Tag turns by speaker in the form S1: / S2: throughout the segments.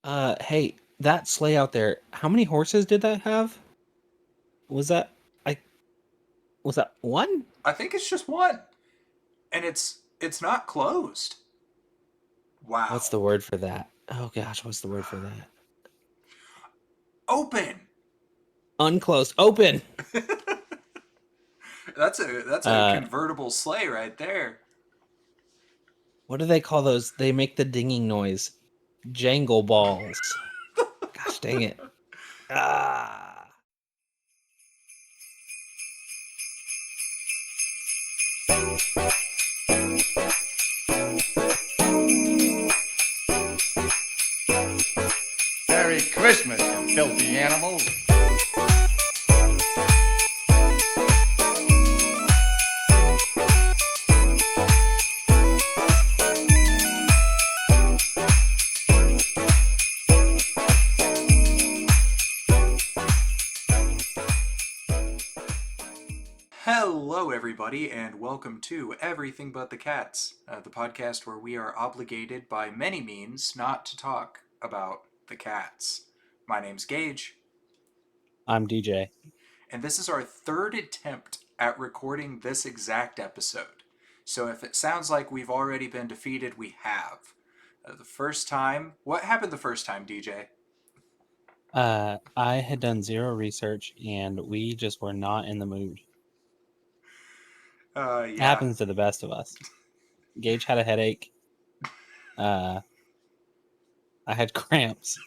S1: Hey, that sleigh out there, how many horses did that have? Was that I was that one?
S2: I think it's just one, and it's not closed.
S1: What's
S2: Wow.
S1: the word for that? Oh gosh, what's the word for that?
S2: Open.
S1: Unclosed. Open.
S2: That's a
S1: Uh,
S2: convertible sleigh right there.
S1: what do they call those? They make the dinging noise. Jangle balls. Gosh dang it. Ah.
S3: Merry Christmas, you filthy animals.
S2: Hello, everybody, and welcome to Everything But the Cats, the podcast where we are obligated by many means not to talk about the cats. My name's Gage,
S1: I'm DJ.
S2: and this is our third attempt at recording this exact episode. So if it sounds like we've already been defeated, we have. The first time, what happened the first time, DJ?
S1: I had done zero research and we just were not in the mood. It
S2: Yeah.
S1: happens to the best of us. Gage had a headache. Uh, I had cramps.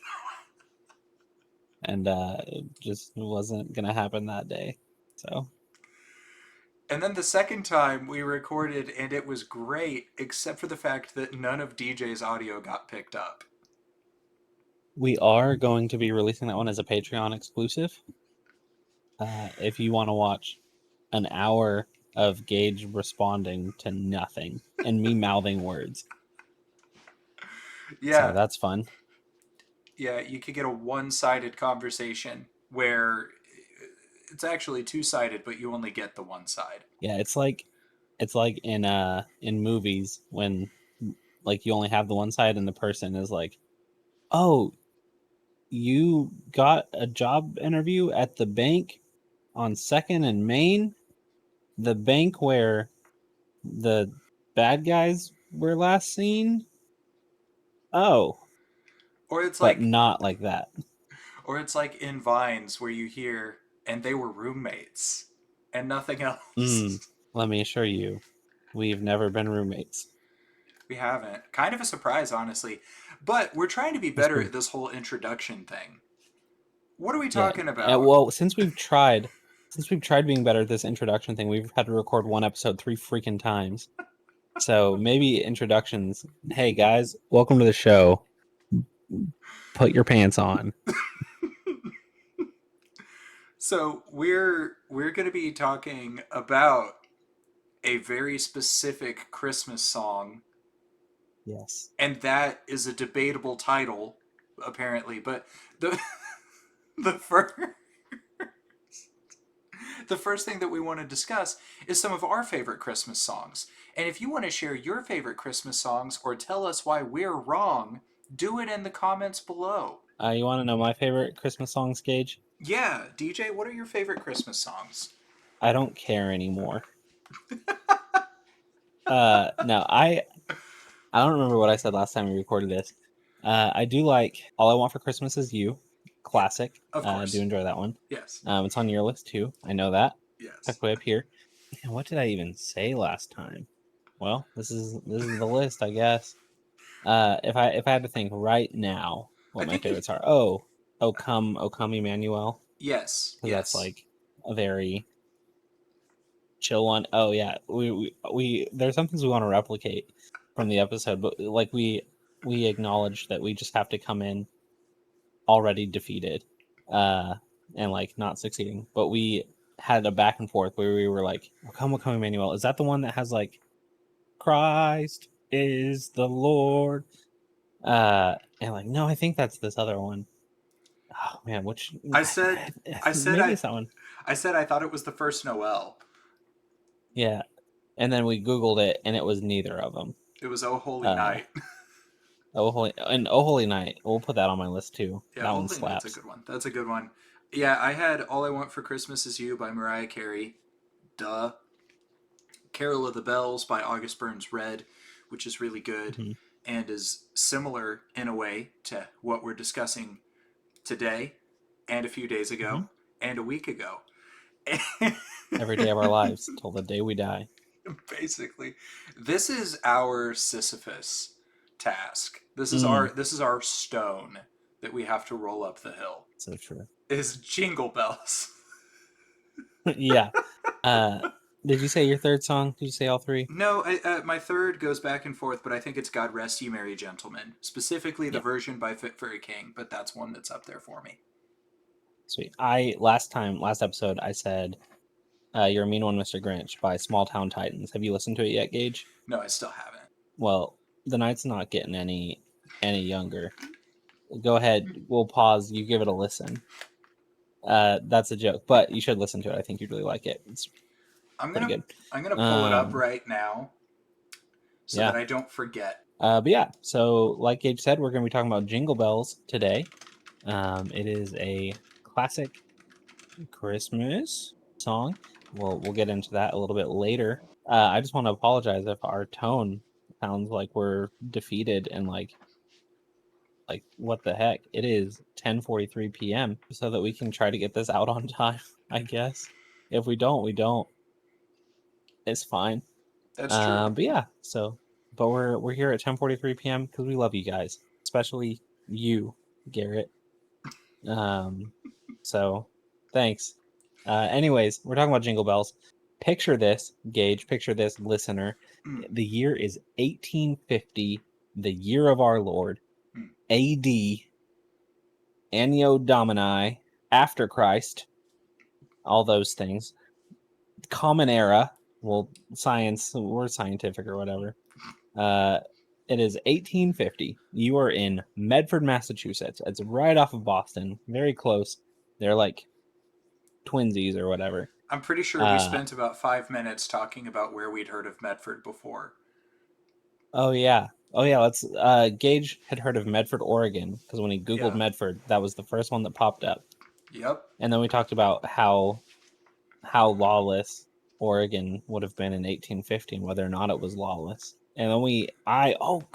S1: And it just wasn't gonna happen that day. So
S2: And then the second time we recorded, and it was great, except for the fact that none of DJ's audio got picked up.
S1: we are going to be releasing that one as a Patreon exclusive. If you want to watch an hour of Gage responding to nothing and me mouthing words, so
S2: Yeah,
S1: that's fun.
S2: yeah, you could get a one-sided conversation where it's actually two-sided, but you only get the one side.
S1: Yeah, it's like in movies when like you only have the one side and the person is like, "Oh, you got a job interview at the bank on Second and Main, the bank where the bad guys were last seen." Oh,
S2: Or it's
S1: but
S2: like
S1: not like that.
S2: or it's like in Vines where you hear and they were roommates and nothing
S1: Mm,
S2: else.
S1: let me assure you, we've never been roommates.
S2: We haven't. Kind of a surprise, honestly. But we're trying to be
S1: It's
S2: better
S1: been
S2: at this whole introduction thing. What are we
S1: yeah.
S2: talking about?
S1: Well, since we've tried being better at this introduction thing, we've had to record one episode three freaking times. So maybe introductions. Hey guys, welcome to the show. Put your pants on.
S2: So we're going to be talking about a very specific Christmas song,
S1: Yes.
S2: and that is a debatable title, apparently. But the the first the first thing that we want to discuss is some of our favorite Christmas songs. And if you want to share your favorite Christmas songs or tell us why we're wrong, do it in the comments below.
S1: You want to know my favorite Christmas songs, Gage?
S2: Yeah, DJ, what are your favorite Christmas songs?
S1: I don't care anymore. No, I don't remember what I said last time we recorded this. I do like "All I Want for Christmas Is You,"
S2: Yeah,
S1: classic.
S2: of
S1: I do
S2: course.
S1: enjoy that one.
S2: Yes.
S1: It's on your list too. I know that.
S2: Yes.
S1: Tucked way up here. And what did I even say last time? Well, this is the list, I guess. If I had to think right now
S2: I
S1: what my
S2: think you.
S1: favorites are, oh come Emmanuel,
S2: Yes,
S1: because that's
S2: yes.
S1: like a very chill one. Oh yeah, we there's some things we want to replicate from the episode, but like we acknowledge that we just have to come in already defeated, uh, and like not succeeding. But we had a back and forth where we were like, "Oh come Emmanuel." Is that the one that has like Christ is the Lord? And like, no, I think that's this other one. Oh man, which
S2: I said I said
S1: maybe
S2: I
S1: it's that one.
S2: I said I thought it was the first Noel.
S1: Yeah, and then we Googled it, and it was neither of them.
S2: It was Oh Holy
S1: Uh,
S2: Night.
S1: Oh Holy Night. We'll put that on my list too.
S2: Yeah,
S1: That
S2: Oh
S1: one
S2: Holy Night's a
S1: slaps.
S2: good one. That's a good one. Yeah, I had All I Want for Christmas Is You by Mariah Carey. Duh. Carol of the Bells by August Burns Red, which is really good
S1: Hmm.
S2: and is similar in a way to what we're discussing today and a few days
S1: Hmm.
S2: ago and a week ago.
S1: Every day of our lives till the day we die.
S2: Basically, this is our Sisyphus task.
S1: Mm,
S2: This is our stone that we have to roll up the hill.
S1: so true.
S2: Is Jingle Bells.
S1: Yeah. Uh, did you say your third song? Did you say all three?
S2: No, my third goes back and forth, but I think it's God Rest Ye Merry Gentlemen, specifically the
S1: Yeah.
S2: version by Fit for a King, but that's one that's up there for me.
S1: Sweet. Last episode, I said "You're a Mean One, Mr. Grinch" by Small Town Titans. Have you listened to it yet, Gage?
S2: No, I still haven't.
S1: Well, the night's not getting any younger. Go ahead. We'll pause. You give it a listen. That's a joke, but you should listen to it. I think you'd really like it. It's
S2: I'm
S1: pretty
S2: gonna
S1: good.
S2: I'm gonna pull it up
S1: Um,
S2: right now so
S1: yeah.
S2: that I don't forget.
S1: But yeah. So, like Gage said, we're going to be talking about Jingle Bells today. It is a classic Christmas song. We'll get into that a little bit later. I just want to apologize if our tone sounds like we're defeated and like what the heck. It is 10:43 p.m. so that we can try to get this out on time, I guess. If we don't, we don't. It's fine.
S2: That's true.
S1: But yeah, but we're here at 10:43 p.m. because we love you guys, especially you, Garrett. Um, so thanks. Anyways, we're talking about Jingle Bells. Picture this, Gage. Picture this, listener.
S2: Mm,
S1: The year is 1850, the year of our Lord,
S2: mm.
S1: A.D. Anno Domini, after Christ, all those things. Common Era. Well, science. We're scientific or whatever. Uh, it is 1850. You are in Medford, Massachusetts. It's right off of Boston, very close. They're like twinsies or whatever.
S2: I'm pretty sure we
S1: Uh,
S2: spent about 5 minutes talking about where we'd heard of Medford before.
S1: oh yeah, Let's. Gage had heard of Medford, Oregon, because when he Googled
S2: Yeah.
S1: Medford, that was the first one that popped up.
S2: Yep.
S1: And then we talked about how lawless Oregon would have been in 1850 and whether or not it was lawless. And then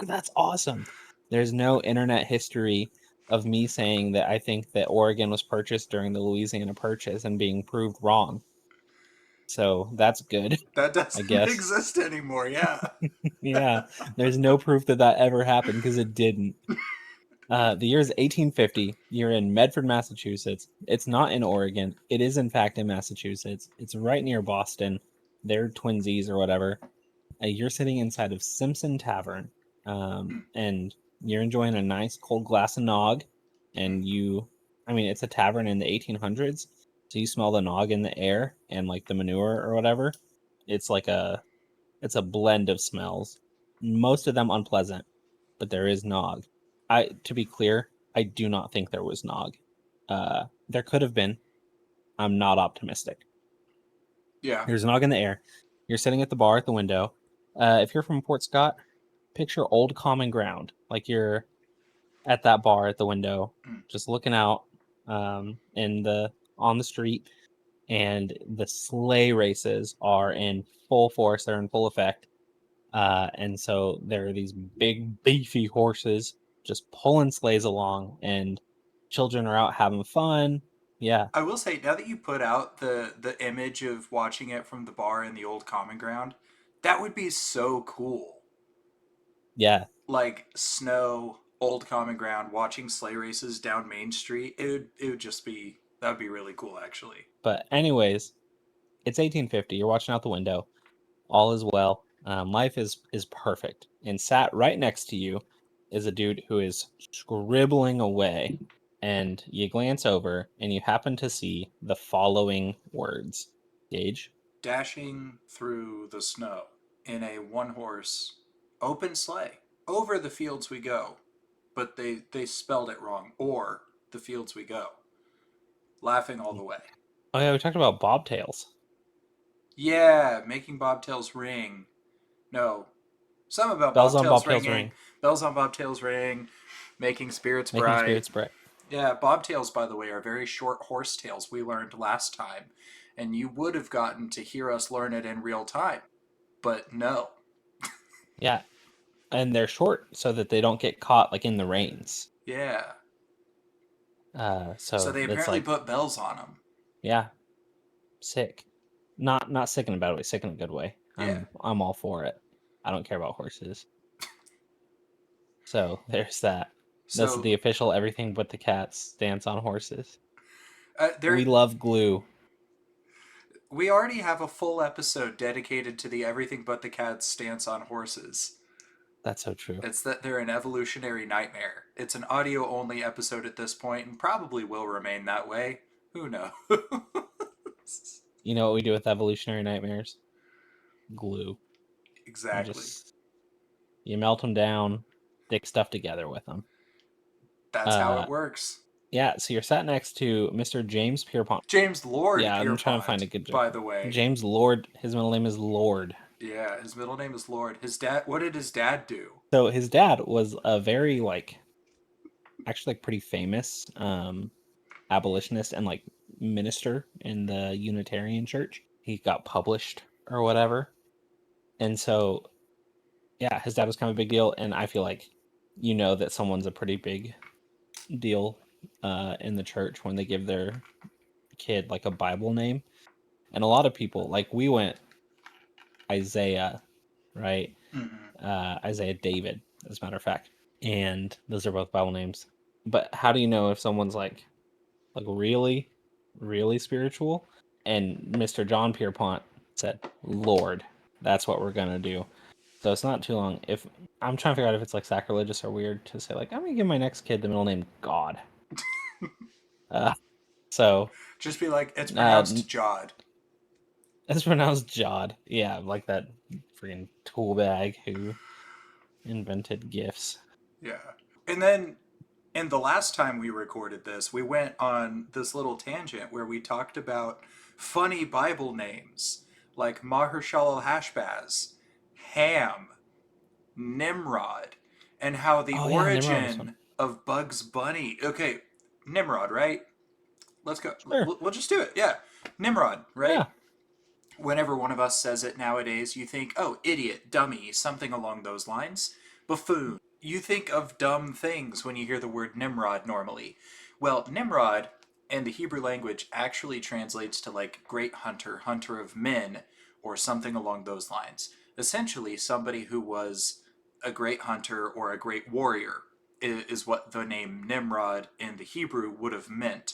S1: that's awesome. There's no internet history of me saying that I think that Oregon was purchased during the Louisiana Purchase and being proved wrong. So that's good,
S2: That
S1: I
S2: doesn't
S1: guess.
S2: exist anymore. Yeah.
S1: Yeah, there's no proof that ever happened because it didn't. The year is 1850. You're in Medford, Massachusetts. It's not in Oregon. It is, in fact, in Massachusetts. It's right near Boston. They're twinsies or whatever. You're sitting inside of Simpson Tavern,
S2: Mm,
S1: and you're enjoying a nice cold glass of nog.
S2: mm.
S1: And I mean, it's a tavern in the 1800s, so you smell the nog in the air and like the manure or whatever. It's like it's a blend of smells, most of them unpleasant, but there is nog. To be clear, I do not think there was nog. There could have been. I'm not optimistic.
S2: Yeah.
S1: There's nog in the air. You're sitting at the bar at the window. If you're from Port Scott, picture old common ground. Like you're at that bar at the window,
S2: Mm.
S1: just looking out on the street, and the sleigh races are in full force. They're in full effect. And so there are these big, beefy horses just pulling sleighs along, and children are out having fun. Yeah,
S2: I will say, now that you put out the image of watching it from the bar in the old common ground, that would be so cool.
S1: yeah.
S2: Like snow, old common ground, watching sleigh races down Main Street. It would just be that would be really cool actually.
S1: But anyways, it's 1850. You're watching out the window. All is well. Life is perfect. And sat right next to you is a dude who is scribbling away. And you glance over, and you happen to see the following words. Gage.
S2: Dashing through the snow in a one horse open sleigh. Over the fields we go. But they spelled it wrong. Or the fields we go. Laughing all the way.
S1: Oh yeah, we talked about bobtails.
S2: Yeah, making bobtails ring. No. Some about
S1: Bells on
S2: bobtails
S1: bobtails
S2: ringing,
S1: ring,
S2: bells on bobtails ring, making spirits
S1: making
S2: bright.
S1: spirits bright.
S2: Yeah, bobtails, by the way, are very short horsetails we learned last time, and you would have gotten to hear us learn it in real time, but no.
S1: Yeah, and they're short so that they don't get caught like in the reins.
S2: Yeah. So
S1: So
S2: they
S1: that's
S2: apparently
S1: like,
S2: put bells on them.
S1: yeah, sick. Not sick in a bad way, sick in a good way.
S2: Yeah.
S1: I'm all for it. I don't care about horses. So there's that. That's
S2: So
S1: the official everything but the cats stance on horses.
S2: there,
S1: We love glue.
S2: we already have a full episode dedicated to the everything but the cat's stance on horses.
S1: That's so true.
S2: It's that they're an evolutionary nightmare. It's an audio only episode at this point and probably will remain that way. Who knows?
S1: You know what we do with evolutionary nightmares? Glue.
S2: Exactly.
S1: You melt them down, stick stuff together with them.
S2: That's how it works.
S1: Yeah, so you're sat next to Mr. James Pierpont.
S2: James Lord
S1: Yeah, I'm
S2: Pierpont,
S1: trying to find a good joke.
S2: by the way.
S1: James Lord, his middle name is Lord.
S2: Yeah, his middle name is Lord. His dad, what did his dad do?
S1: So his dad was a very actually pretty famous abolitionist and minister in the Unitarian Church. He got published or whatever. And so yeah, his dad was kind of a big deal, and I feel like that someone's a pretty big deal in the church when they give their kid like a Bible name. And a lot of people, like we went Isaiah, right?
S2: Mm-hmm.
S1: Isaiah David, as a matter of fact. And those are both Bible names. But how do you know if someone's like really, really spiritual? And Mr. John Pierpont said, Lord, that's what we're gonna do. So it's not too long. If I'm trying to figure out if it's like sacrilegious or weird to say like I'm gonna give my next kid the middle name God. So
S2: Just be like, it's
S1: uh,
S2: pronounced Jod.
S1: it's pronounced Jod. Yeah, like that freaking tool bag who invented gifts.
S2: Yeah. And then, and the last time we recorded this, we went on this little tangent where we talked about funny Bible names like Mahershala Hashbaz, Ham, Nimrod, and how the
S1: Oh yeah, Nimrod was fun.
S2: origin of Bugs Bunny. Okay, Nimrod, right? Let's go.
S1: Sure.
S2: We'll just do it. Yeah. Nimrod, right?
S1: Yeah.
S2: Whenever one of us says it nowadays, you think, oh, idiot, dummy, something along those lines. Buffoon. You think of dumb things when you hear the word Nimrod normally. Well, Nimrod in the Hebrew language actually translates to like great hunter, hunter of men, or something along those lines. Essentially, somebody who was a great hunter or a great warrior is what the name Nimrod in the Hebrew would have meant.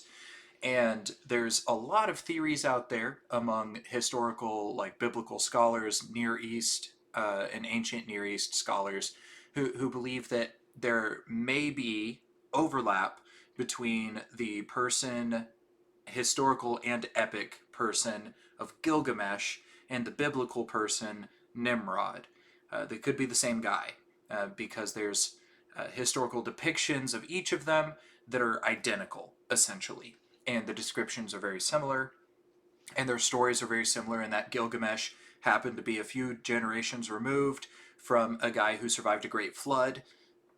S2: And there's a lot of theories out there among historical, like biblical scholars, Near East and ancient Near East scholars, who believe that there may be overlap between the person, historical and epic person of Gilgamesh and the biblical person Nimrod. They could be the same guy because there's historical depictions of each of them that are identical, essentially, and the descriptions are very similar, and their stories are very similar in that Gilgamesh happened to be a few generations removed from a guy who survived a great flood.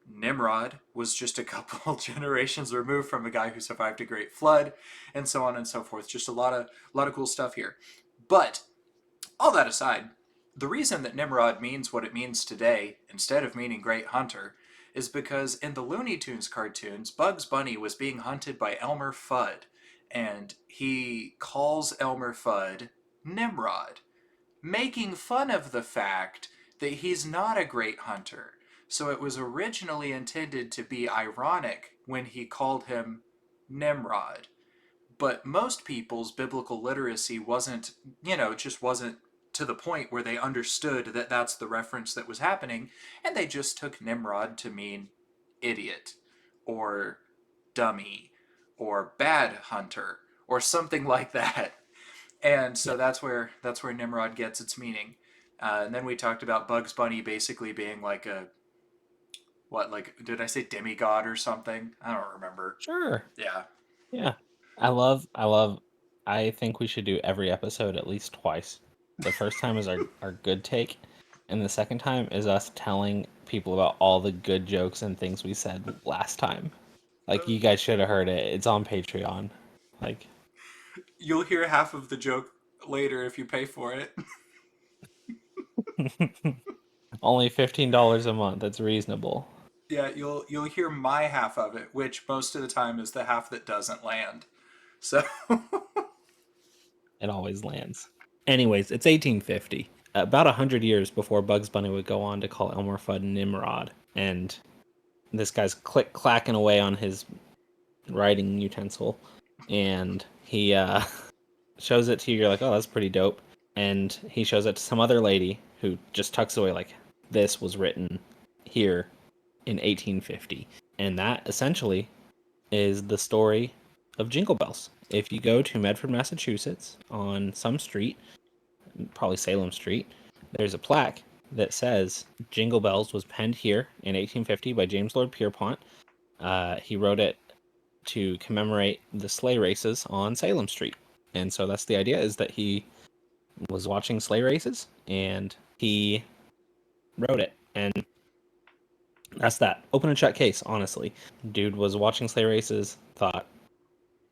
S2: Nimrod was just a couple generations removed from a guy who survived a great flood, and so on and so forth. Just a lot of cool stuff here. But all that aside, the reason that Nimrod means what it means today instead of meaning great hunter is because in the Looney Tunes cartoons, Bugs Bunny was being hunted by Elmer Fudd, and he calls Elmer Fudd Nimrod, making fun of the fact that he's not a great hunter. So it was originally intended to be ironic when he called him Nimrod. But most people's biblical literacy wasn't, it just wasn't to the point where they understood that that's the reference that was happening, and they just took Nimrod to mean idiot or dummy or bad hunter or something like that. And so
S1: Yeah.
S2: that's where Nimrod gets its meaning. And then we talked about Bugs Bunny basically being like a what, like, did I say demigod or something? I don't remember.
S1: Sure.
S2: Yeah.
S1: Yeah. I think we should do every episode at least twice. The first time is our good take, And the second time is us telling people about all the good jokes and things we said last time. Like, you guys should have heard it. It's on Patreon. Like,
S2: You'll hear half of the joke later if you pay for it.
S1: only $15 a month. That's reasonable.
S2: Yeah, you'll hear my half of it, which most of the time is the half that doesn't land. So
S1: It always lands. Anyways, it's 1850. About 100 years before Bugs Bunny would go on to call Elmer Fudd Nimrod. And this guy's clacking away on his writing utensil. And he shows it to you. You're like, oh, that's pretty dope. And he shows it to some other lady who just tucks away, like, this was written here in 1850. And that essentially is the story of Jingle Bells. If you go to Medford, Massachusetts, on some street, probably Salem Street, there's a plaque that says Jingle Bells was penned here in 1850 by James Lord Pierpont. He wrote it to commemorate the sleigh races on Salem Street. And so that's the idea, is that he was watching sleigh races and he wrote it. And that's that. Open and shut case, honestly. Dude was watching sleigh races, thought,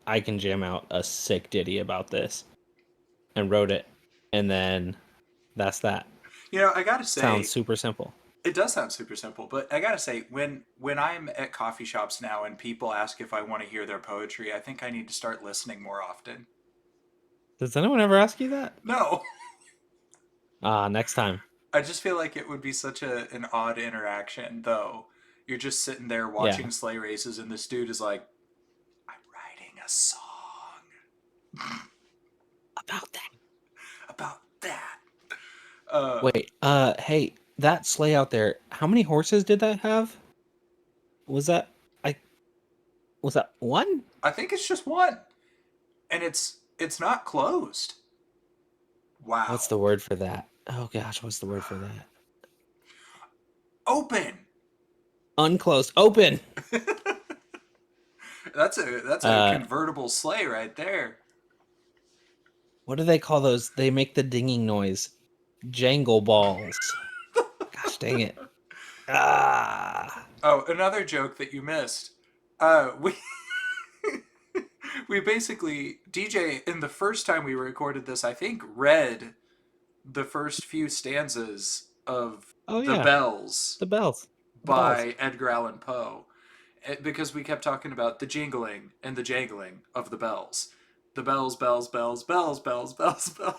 S1: I can jam out a sick ditty about this, and wrote it. And then that's that.
S2: I gotta say,
S1: Sounds super simple.
S2: it does sound super simple, but I gotta say, when I'm at coffee shops now and people ask if I want to hear their poetry, I think I need to start listening more often.
S1: Does anyone ever ask you that?
S2: No,
S1: Next time.
S2: I just feel like it would be such an odd interaction, though. You're just sitting there
S1: Yeah.
S2: watching sleigh races, and this dude is like, "I'm writing a song
S1: About that.
S2: about that."
S1: Wait, hey, that sleigh out there, how many horses did that have? Was that I was that one?
S2: I think it's just one, and it's not closed. Wow.
S1: What's the word for that? Oh gosh, what's the word for that?
S2: Open.
S1: Unclosed. Open.
S2: That's a convertible sleigh right there.
S1: What do they call those? They make the dinging noise. Jangle balls. Gosh dang it. Ah.
S2: Oh, another joke that you missed. We we basically DJ in the first time we recorded this, I think, read the first few stanzas of
S1: Oh
S2: The
S1: yeah.
S2: Bells
S1: The bells.
S2: by Edgar Allan Poe. Because we kept talking about the jingling and the jangling of the bells. The bells, bells, bells, bells, bells, bells, bells.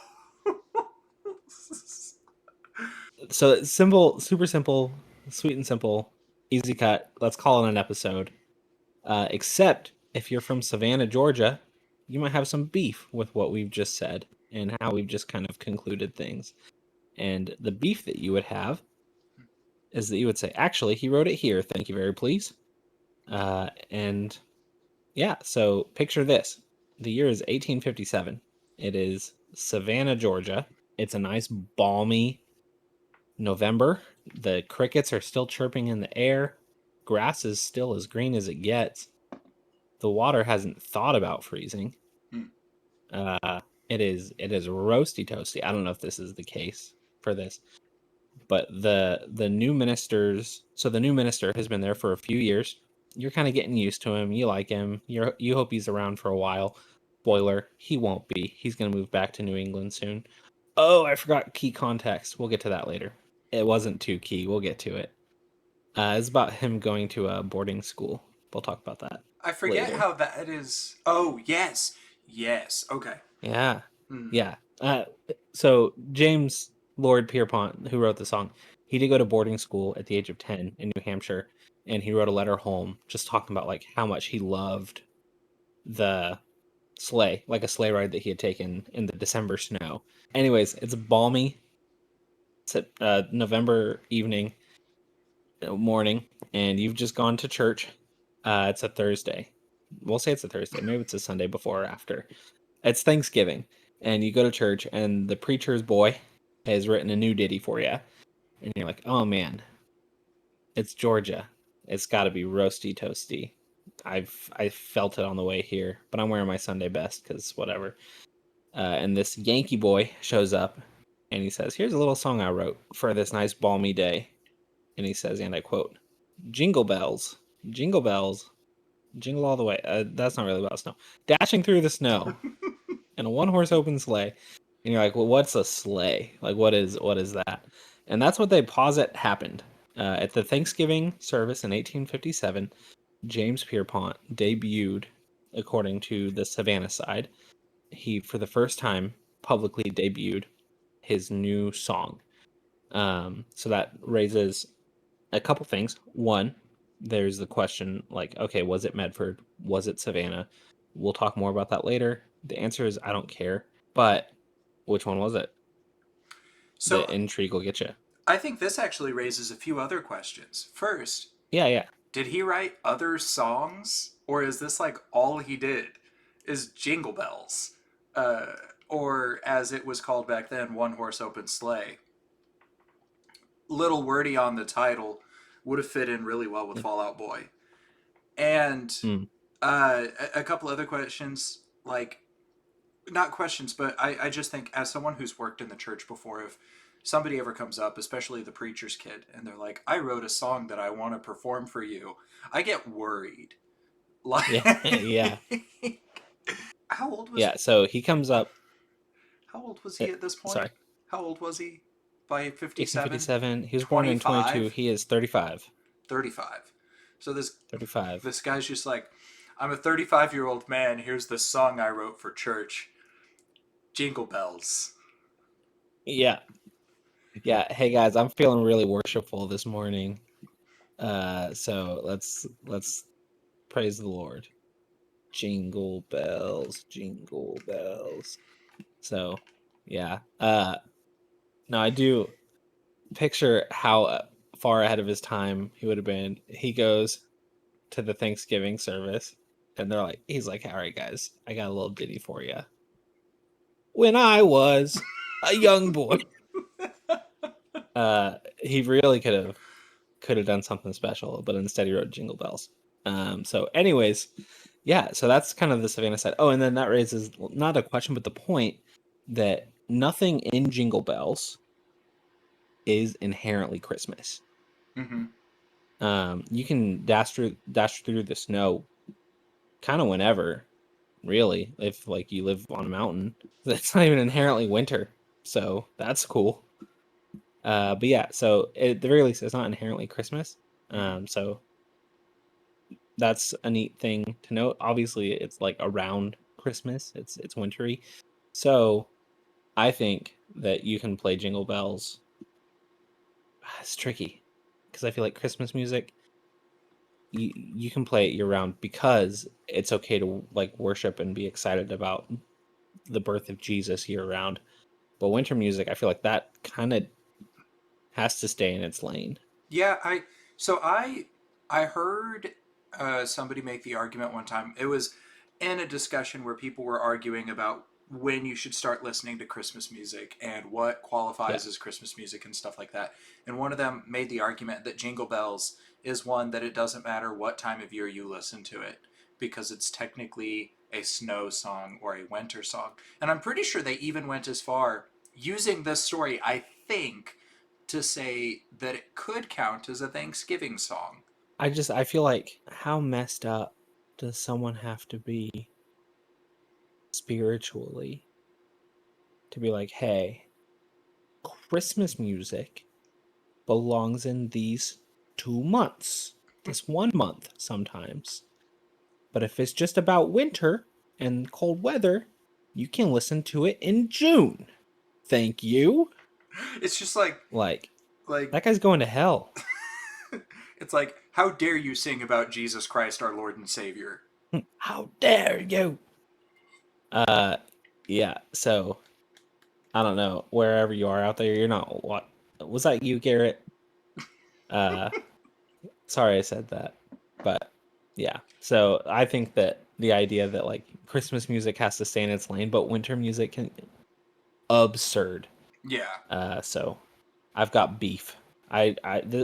S1: So it's simple, super simple, sweet and simple, easy cut. Let's call it an episode. Except if you're from Savannah, Georgia, you might have some beef with what we've just said and how we've just kind of concluded things. And the beef that you would have is that you would say, actually, he wrote it here. Thank you very please. And yeah, so picture this. The year is 1857. It is Savannah, Georgia. It's a nice balmy November. The crickets are still chirping in the air. Grass is still as green as it gets. The water hasn't thought about freezing. It is roasty toasty. I don't know if this is the case for this, but the new ministers. So the new minister has been there for a few years. You're kind of getting used to him. You like him. You hope he's around for a while. Spoiler: he won't be. He's gonna move back to New England soon. Oh, I forgot key context. We'll get to that later. It wasn't too key. We'll get to it. It's about him going to a boarding school. We'll talk about that.
S2: I forget
S1: later.
S2: how that is. Oh, yes. Yes. Okay.
S1: Yeah.
S2: Hmm.
S1: Yeah. So James Lord Pierpont, who wrote the song, he did go to boarding school at the age of 10 in New Hampshire, and he wrote a letter home just talking about like how much he loved the sleigh, like a sleigh ride that he had taken in the December snow. Anyways, it's balmy. It's a November evening, morning, and you've just gone to church. It's a Thursday. We'll say it's a Thursday. Maybe it's a Sunday before or after. It's Thanksgiving, and you go to church, and the preacher's boy has written a new ditty for you, and you're like, "Oh man, it's Georgia. It's got to be roasty toasty." I felt it on the way here, but I'm wearing my Sunday best because whatever. And this Yankee boy shows up, and he says, "Here's a little song I wrote for this nice balmy day." And he says, and I quote, "Jingle bells, jingle bells, jingle all the way." That's not really about snow. Dashing through the snow in a one-horse open sleigh. And you're like, well, what's a sleigh? Like, what is that? And that's what they posit happened. At the Thanksgiving service in 1857, James Pierpont debuted, according to the Savannah side, he, for the first time, publicly debuted his new song. So that raises a couple things. One, there's the question like, okay, was it Medford? Was it Savannah? We'll talk more about that later. The answer is I don't care. But which one was it?
S2: So
S1: The intrigue will get you.
S2: I think this actually raises a few other questions. First,
S1: Yeah.
S2: did he write other songs, or is this like all he did is Jingle Bells, uh, or as it was called back then, One Horse Open Sleigh? Little wordy on the title, would have fit in really well with Fall Out Boy. And
S1: Mm.
S2: a couple other questions, like not questions, but I just think as someone who's worked in the church before, if somebody ever comes up, especially the preacher's kid, and they're like, "I wrote a song that I want to perform for you," I get worried. Like,
S1: Yeah. Yeah.
S2: how old was
S1: Yeah. So he comes up.
S2: how old was he at this point?
S1: Sorry.
S2: How old was he by 57?
S1: 1857. He was born in 22.
S2: 25?
S1: He is 35.
S2: 35. So
S1: 35.
S2: this guy's just like, I'm a 35-year-old man. Here's the song I wrote for church. Jingle Bells.
S1: Yeah. Yeah. Hey guys, I'm feeling really worshipful this morning. So let's praise the Lord. Jingle bells, jingle bells. So, yeah. No, I do picture how far ahead of his time he would have been. He goes to the Thanksgiving service, and he's like, "All right, guys, I got a little ditty for you. When I was a young boy." He really could have done something special, but instead he wrote Jingle Bells. So, anyways, yeah, so that's kind of the Savannah side. Oh, and then that raises not a question, but the point that nothing in Jingle Bells is inherently Christmas.
S2: Mm-hmm.
S1: You can dash through the snow kind of whenever, really, if like you live on a mountain. That's not even inherently winter, so that's cool. But yeah, so at the very least, it's not inherently Christmas. So that's a neat thing to note. Obviously, it's like around Christmas. It's wintry, so I think that you can play Jingle Bells. It's tricky because I feel like Christmas music you can play it year round because it's okay to like worship and be excited about the birth of Jesus year round. But winter music, I feel like that kind of has to stay in its lane.
S2: Yeah, I heard somebody make the argument one time. It was in a discussion where people were arguing about when you should start listening to Christmas music and what
S1: Yeah.
S2: qualifies as Christmas music and stuff like that. And one of them made the argument that Jingle Bells is one that it doesn't matter what time of year you listen to it because it's technically a snow song or a winter song. And I'm pretty sure they even went as far using this story, I think, to say that it could count as a Thanksgiving song.
S1: I feel like how messed up does someone have to be spiritually to be like, hey, Christmas music belongs in these 2 months, this 1 month sometimes. But if it's just about winter and cold weather, you can listen to it in June. Thank you.
S2: It's just like
S1: Like,
S2: like
S1: that guy's going to hell.
S2: it's like how dare you sing about Jesus Christ our Lord and Savior?
S1: How dare you? Uh, yeah, so I don't know. Wherever you are out there, you're not what was that you, Garrett? Uh sorry I said that. But yeah. So I think that the idea that like Christmas music has to stay in its lane, but winter music can absurd.
S2: Yeah.
S1: So I've got beef.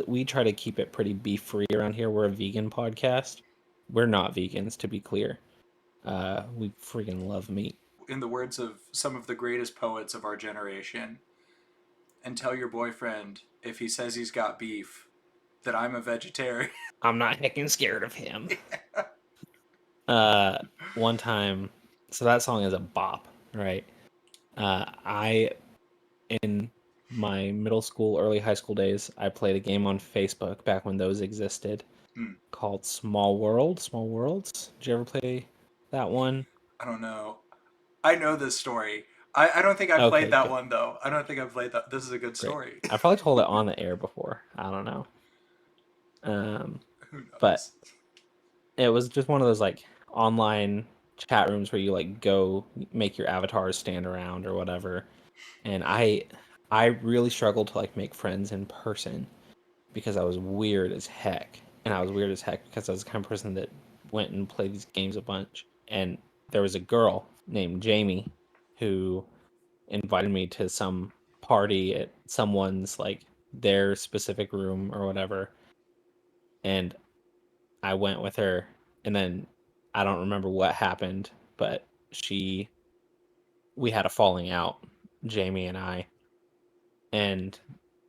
S1: We try to keep it pretty beef free around here. We're a vegan podcast. We're not vegans, to be clear. We freaking love meat.
S2: In the words of some of the greatest poets of our generation, and tell your boyfriend if he says he's got beef that I'm a vegetarian.
S1: I'm not heckin' scared of him. One time, so that song is a bop, right? I in my middle school, early high school days, I played a game on Facebook back when those existed
S2: Hmm.
S1: called Small World, Small Worlds. Did you ever play that one?
S2: I don't know. I know this story. I don't think I played
S1: Okay,
S2: that
S1: good,
S2: one though. I don't think I played that. This is a good
S1: great.
S2: story.
S1: I probably told it on the air before. I don't know. Um,
S2: Who
S1: but
S2: knows?
S1: it was just one of those like online chat rooms where you like go make your avatars stand around or whatever. And I really struggled to like make friends in person because I was weird as heck. And I was weird as heck because I was the kind of person that went and played these games a bunch. And there was a girl named Jamie who invited me to some party at someone's like their specific room or whatever. And I went with her, and then I don't remember what happened, but we had a falling out, Jamie and I, and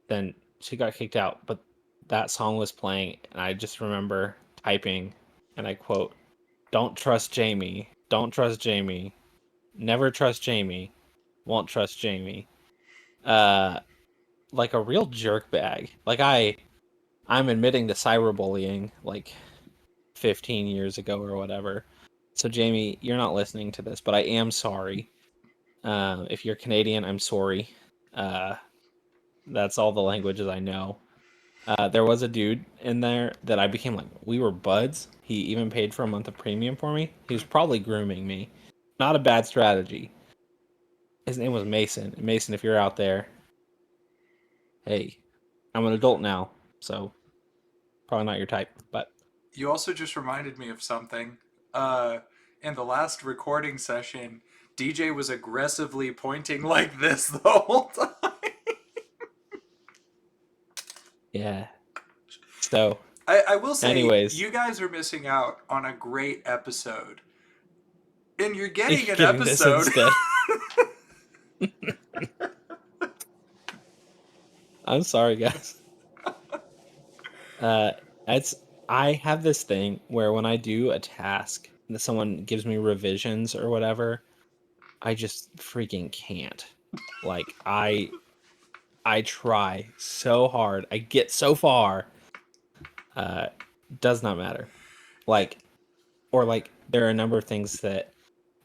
S1: then she got kicked out. But that song was playing, and I just remember typing, and I quote, "Don't trust Jamie, don't trust Jamie, never trust Jamie, won't trust Jamie." Uh, like a real jerk bag. Like I'm admitting to cyberbullying, like 15 years ago or whatever. So, Jamie, you're not listening to this, but I am sorry. If you're Canadian, I'm sorry. Uh, that's all the languages I know. There was a dude in there that I became like, we were buds. He even paid for a month of premium for me. He was probably grooming me. Not a bad strategy. His name was Mason. Mason, if you're out there, hey, I'm an adult now, so probably not your type, but
S2: You also just reminded me of something. Uh, in the last recording session, DJ was aggressively pointing like this the whole time.
S1: yeah. So,
S2: I will say,
S1: anyways,
S2: you guys are missing out on a great episode. And you're getting
S1: you're
S2: an
S1: getting this
S2: episode.
S1: instead. I'm sorry, guys. Uh, it's I have this thing where when I do a task that someone gives me revisions or whatever, I just freaking can't. Like I try so hard, I get so far. Uh, does not matter. Like or like there are a number of things that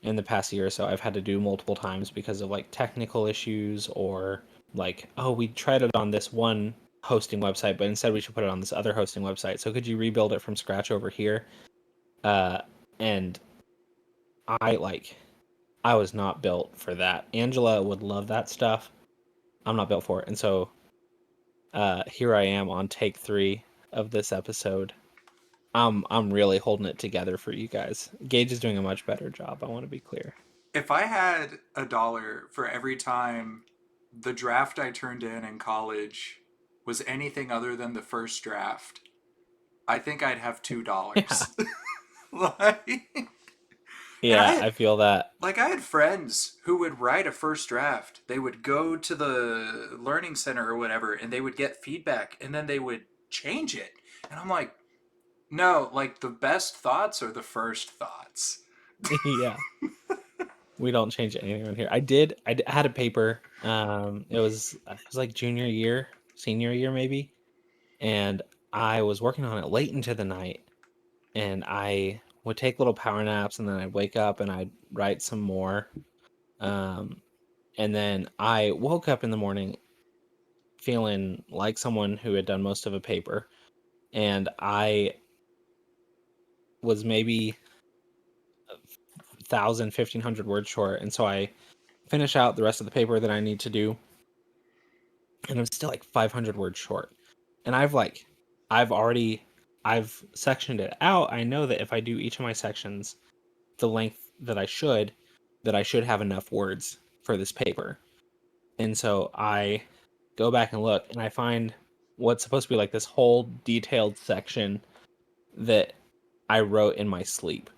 S1: in the past year or so I've had to do multiple times because of like technical issues or like, oh, we tried it on this one hosting website, but instead we should put it on this other hosting website. So could you rebuild it from scratch over here? Uh, and I like, I was not built for that. Angela would love that stuff. I'm not built for it. And so here I am on take 3 of this episode. I'm really holding it together for you guys. Gage is doing a much better job. I want to be clear.
S2: If I had $1 for every time the draft I turned in college was anything other than the first draft, I think I'd have
S1: Yeah,
S2: $2. like, and
S1: yeah, I feel that.
S2: I had friends who would write a first draft. They would go to the learning center or whatever, and they would get feedback, and then they would change it. And I'm like, no, like the best thoughts are the first thoughts.
S1: Yeah. We don't change anything around here. I had a paper. It was like junior year, senior year maybe, and I was working on it late into the night, and I would take little power naps, and then I'd wake up and I'd write some more. Um, and then I woke up in the morning feeling like someone who had done most of a paper, and I was maybe 1,000, 1,500 words short, and so I finish out the rest of the paper that I need to do, and I'm still like 500 words short. And I've already, I've sectioned it out. I know that if I do each of my sections the length that I should have enough words for this paper. And so I go back and look, and I find what's supposed to be like this whole detailed section that I wrote in my sleep.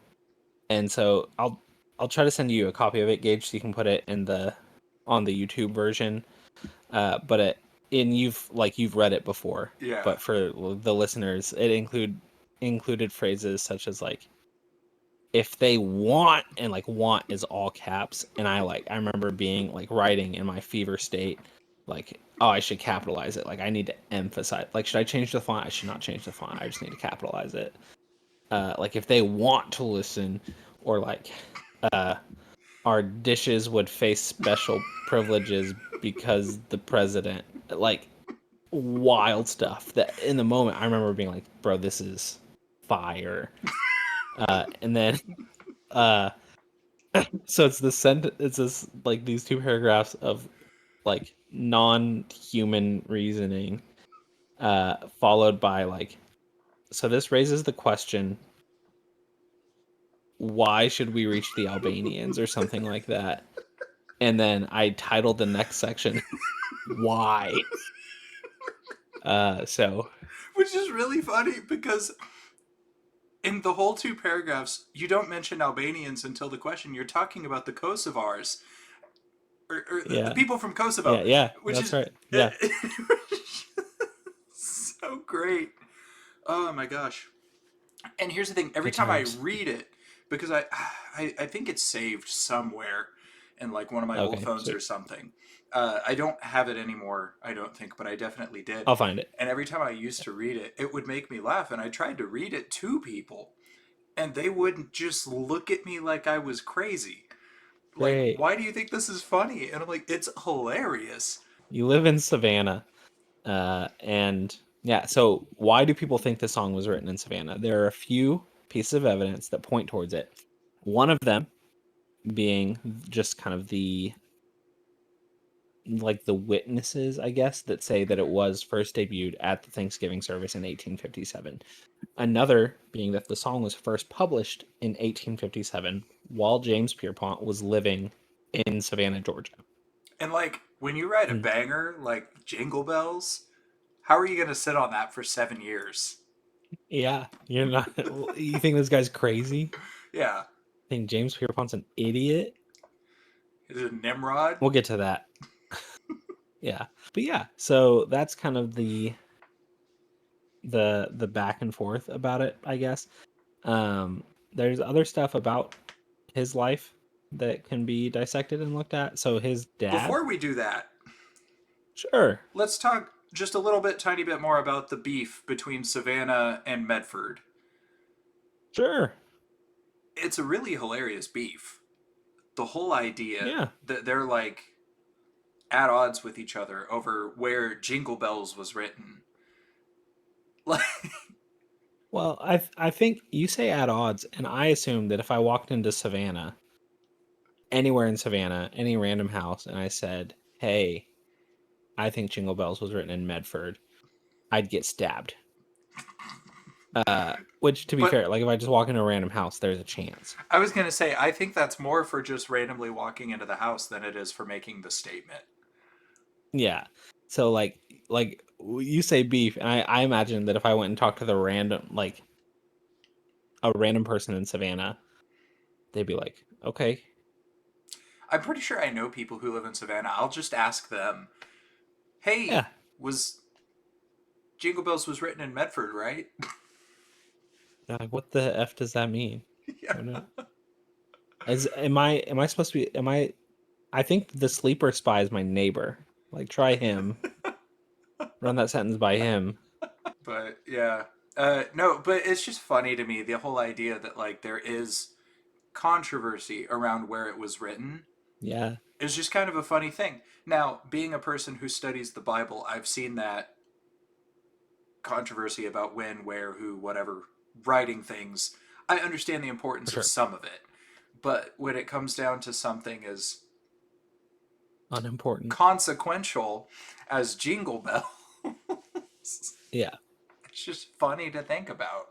S1: And so I'll try to send you a copy of it, Gage, so you can put it in the on the YouTube version. But you've read it before.
S2: Yeah.
S1: But for the listeners, it included phrases such as like, if they want, and like want is all caps, and I remember being like writing in my fever state, like, oh, I should capitalize it, like I need to emphasize, like, should I change the font? I should not change the font, I just need to capitalize it. Like if they want to listen, or like our dishes would face special privileges because the president, like, wild stuff that in the moment I remember being like, bro, this is fire. And then uh so it's this, like, these two paragraphs of like non-human reasoning, followed by like, so this raises the question, why should we reach the Albanians, or something like that. And then I titled the next section why. So
S2: Which is really funny because in the whole two paragraphs, you don't mention Albanians until the question. You're talking about the Kosovars, or the
S1: yeah,
S2: people from Kosovo,
S1: yeah,
S2: which
S1: that's
S2: is
S1: right. Yeah,
S2: so great. Oh my gosh. And here's the thing, every
S1: good
S2: time I
S1: times.
S2: read it, because I think it's saved somewhere in like one of my old
S1: Okay,
S2: phones or
S1: sweet.
S2: something. I don't have it anymore, I don't think, but I definitely did.
S1: I'll find it.
S2: And every time I used to read it, it would make me laugh. And I tried to read it to people, and they wouldn't, just look at me like I was crazy. Like,
S1: Great.
S2: why do you think this is funny? And I'm like, it's hilarious.
S1: You live in Savannah, and yeah. So why do people think the song was written in Savannah? There are a few pieces of evidence that point towards it. One of them being just kind of the witnesses, I guess, that say that it was first debuted at the Thanksgiving service in 1857. Another being that the song was first published in 1857 while James Pierpont was living in Savannah, Georgia.
S2: And like, when you write a
S1: And
S2: banger like Jingle Bells, how are you going to sit on that for 7 years?
S1: yeah, you're not. You think this guy's crazy?
S2: Yeah.
S1: I think James Pierpont's an idiot.
S2: Is it Nimrod?
S1: We'll get to that. Yeah, but yeah, so that's kind of the back and forth about it, I guess. There's other stuff about his life that can be dissected and looked at. So his dad,
S2: Before we do that,
S1: sure,
S2: let's talk just a little bit, tiny bit more about the beef between Savannah and Medford.
S1: sure,
S2: It's a really hilarious beef. The whole idea
S1: yeah.
S2: that they're like at odds with each other over where Jingle Bells was written. Like,
S1: Well, I think you say at odds, and I assume that if I walked into Savannah, anywhere in Savannah, any random house, and I said, "Hey, I think Jingle Bells was written in Medford," I'd get stabbed. Which, to be
S2: but
S1: fair, like if I just walk into a random house, there's a chance.
S2: I was going to say, I think that's more for just randomly walking into the house than it is for making the statement.
S1: Yeah. So like you say beef, and I imagine that if I went and talked to the random, like a random person in Savannah, they'd be like, "Okay,
S2: I'm pretty sure I know people who live in Savannah. I'll just ask them, hey,
S1: yeah."
S2: was Jingle Bells was written in Medford, right?
S1: They're like, "What the f does that mean?"
S2: Yeah.
S1: I don't know. Am I supposed to be? Am I? I think the sleeper spy is my neighbor. Like, try him. Run that sentence by him.
S2: But yeah. No, but it's just funny to me, the whole idea that like there is controversy around where it was written
S1: Yeah,
S2: is just kind of a funny thing. Now, being a person who studies the Bible, I've seen that controversy about when, where, who, whatever, writing things. I understand the
S1: for
S2: importance of
S1: sure.
S2: some of it. But when it comes down to something as
S1: Unimportant.
S2: consequential as Jingle Bell,
S1: Yeah.
S2: it's just funny to think about.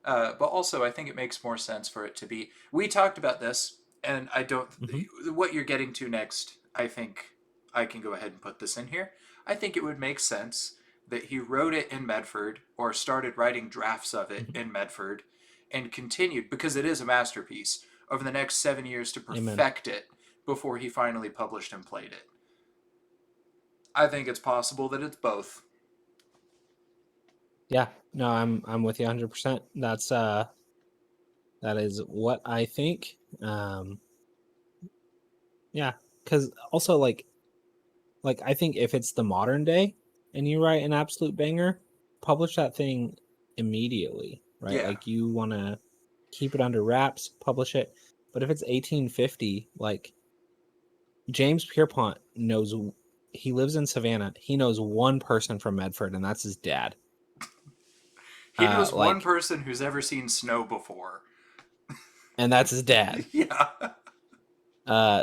S2: But also, I think it makes more sense for it to be. We talked about this, and I don't.
S1: Hmm.
S2: What you're getting to next, I think I can go ahead and put this in here. I think it would make sense that he wrote it in Medford or started writing drafts of it
S1: Hmm.
S2: in Medford and continued, because it is a masterpiece, over the next 7 years to
S1: Amen.
S2: perfect it before he finally published and played it. I think it's possible that it's both.
S1: Yeah, no, I'm with you 100%. That is what I think. Yeah, because also like I think if it's the modern day and you write an absolute banger, publish that thing immediately, right?
S2: Yeah.
S1: Like you want to keep it under wraps, publish it. But if it's 1850, like James Pierpont knows, he lives in Savannah. He knows one person from Medford, and that's his dad.
S2: He knows one
S1: Like,
S2: person who's ever seen snow before.
S1: and that's his dad.
S2: Yeah.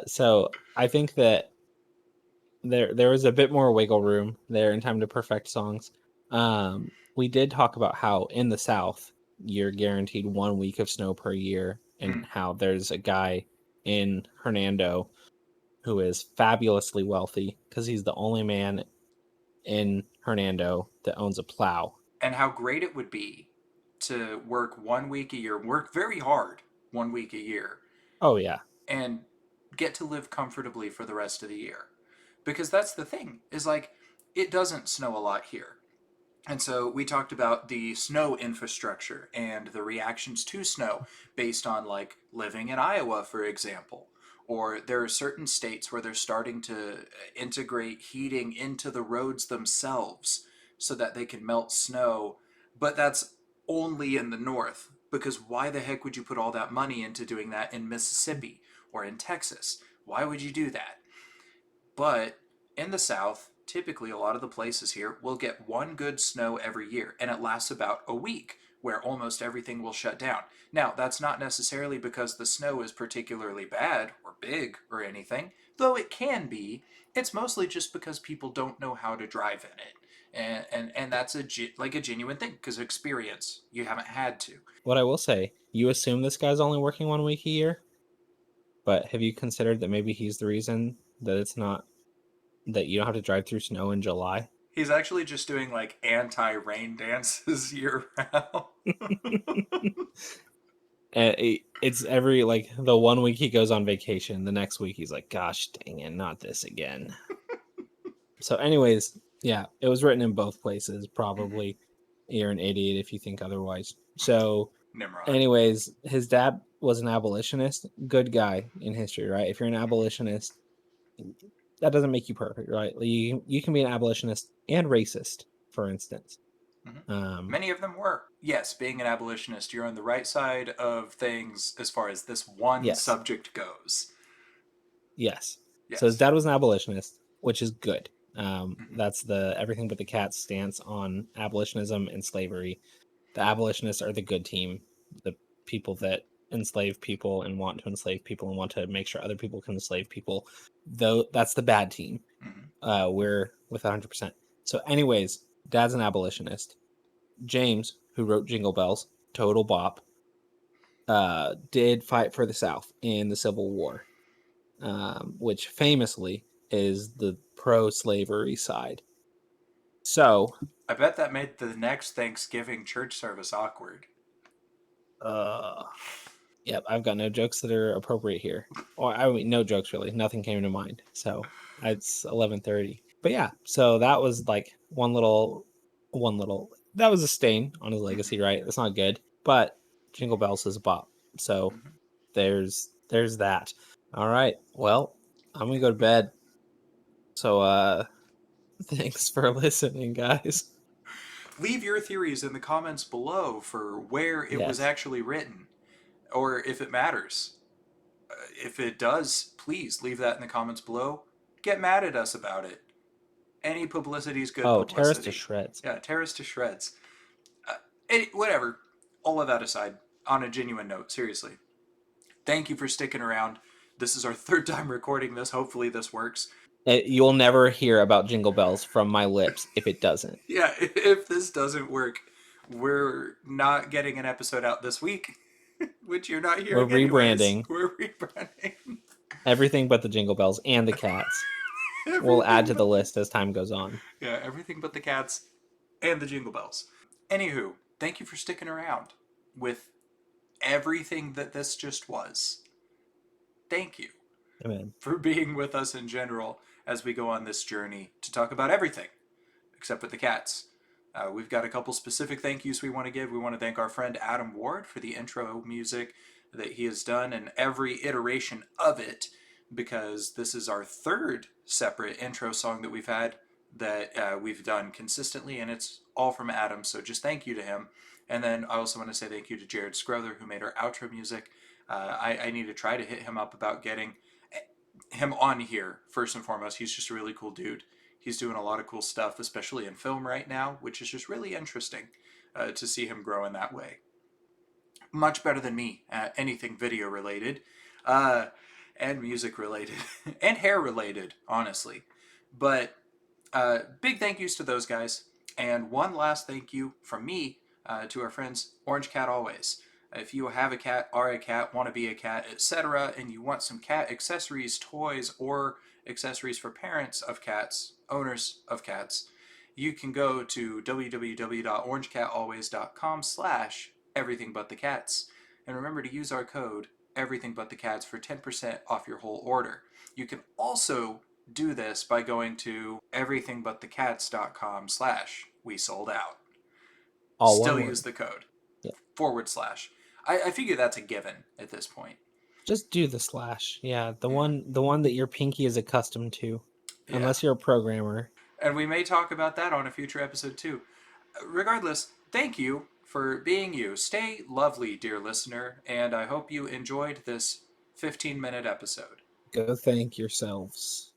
S1: So I think that there was a bit more wiggle room there in Time to Perfect songs. We did talk about how in the South you're guaranteed 1 week of snow per year, and how there's a guy in Hernando who is fabulously wealthy because he's the only man in Hernando that owns a plow.
S2: And how great it would be to work 1 week a year, work very hard 1 week a year,
S1: Oh yeah,
S2: and get to live comfortably for the rest of the year. Because that's the thing, is like, it doesn't snow a lot here. And so we talked about the snow infrastructure and the reactions to snow based on like living in Iowa, for example. Or there are certain states where they're starting to integrate heating into the roads themselves so that they can melt snow. But that's only in the north, because why the heck would you put all that money into doing that in Mississippi or in Texas? Why would you do that? But in the South, typically a lot of the places here will get one good snow every year, and it lasts about a week where almost everything will shut down. Now, that's not necessarily because the snow is particularly bad or big or anything, though it can be. It's mostly just because people don't know how to drive in it. And that's like a genuine thing because experience. You haven't had to.
S1: what I will say, you assume this guy's only working 1 week a year, but have you considered that maybe he's the reason that it's not, that you don't have to drive through snow in July?
S2: He's actually just doing like anti-rain dances year round.
S1: And it's every like the 1 week he goes on vacation, the next week he's like, "Gosh dang it, not this again." So, anyways, yeah, it was written in both places.
S2: Mhm.
S1: Probably you're an idiot if you think otherwise. So,
S2: Nimrod.
S1: anyways, his dad was an abolitionist, good guy in history, right? If you're an abolitionist, that doesn't make you perfect, right? You can be an abolitionist and racist, for instance.
S2: Mhm.
S1: Um,
S2: Many of them were. Yes, being an abolitionist, you're on the right side of things as far as this one
S1: yes,
S2: subject goes.
S1: yes. So his
S2: Yes.
S1: dad was an abolitionist, which is good.
S2: Mhm.
S1: That's the everything but the cat stance on abolitionism and slavery. The abolitionists are the good team, the people that enslave people and want to enslave people and want to make sure other people can enslave people. Though that's the bad team.
S2: Mhm.
S1: We're with 100%. So, anyways, dad's an abolitionist. James, who wrote Jingle Bells, total bop, did fight for the South in the Civil War, which famously is the pro-slavery side. So,
S2: I bet that made the next Thanksgiving church service awkward.
S1: uh, yep, I've got no jokes that are appropriate here. Or I mean, no jokes really. Nothing came to mind. So it's 11:30. But yeah, so that was like one little. That was a stain on his
S2: Mhm.
S1: legacy, right? That's not good. But Jingle Bells is a bop. So
S2: Mhm.
S1: there's that. All right. Well, I'm gonna go to bed. So thanks for listening, guys.
S2: Leave your theories in the comments below for where it was
S1: Yes.
S2: actually written, or if it matters. If it does, please leave that in the comments below. Get mad at us about it. Any publicity is good
S1: Oh, tear us to
S2: publicity.
S1: shreds.
S2: Yeah, tear us to shreds. Whatever. All of that aside, on a genuine note, seriously, thank you for sticking around. This is our third time recording this. Hopefully, this works.
S1: You'll never hear about Jingle Bells from my lips if it doesn't.
S2: Yeah, if this doesn't work, we're not getting an episode out this week, which you're not
S1: We're
S2: hearing anyways.
S1: rebranding
S2: We're rebranding
S1: everything but the Jingle Bells and the cats. We'll add
S2: everything
S1: to the
S2: but
S1: list as time goes on.
S2: yeah, everything but the cats and the Jingle Bells. Anywho, thank you for sticking around with everything that this just was. Thank you.
S1: Amen.
S2: for being with us in general as we go on this journey to talk about everything except with the cats. We've got a couple specific thank yous we want to give. We want to thank our friend Adam Ward for the intro music that he has done and every iteration of it, because this is our third separate intro song that we've had that we've done consistently, and it's all from Adam. So just thank you to him. And then I also want to say thank you to Jared Scrother, who made our outro music. I need to try to hit him up about getting him on here first and foremost. He's just a really cool dude. He's doing a lot of cool stuff, especially in film right now, which is just really interesting to see him grow in that way. Much better than me at anything video related, uh, and music related, and hair related, honestly. But big thank yous to those guys. And one last thank you from me to our friends Orange Cat Always. If you have a cat, are a cat, want to be a cat, etc., and you want some cat accessories, toys, or accessories for parents of cats, owners of cats, you can go to www.orangecatalways.com/everythingbutthecats. And remember to use our code everythingbutthecats for 10% off your whole order. You can also do this by going to everythingbutthecats.com/we sold out.
S1: All one
S2: Still
S1: word.
S2: use the code
S1: Yeah.
S2: / I figure that's a given at this point.
S1: Just do the slash. Yeah, the one that your pinky is accustomed to,
S2: Yeah.
S1: unless you're a programmer.
S2: And we may talk about that on a future episode too. Regardless, thank you for being you. Stay lovely, dear listener, and I hope you enjoyed this 15-minute episode.
S1: Go thank yourselves.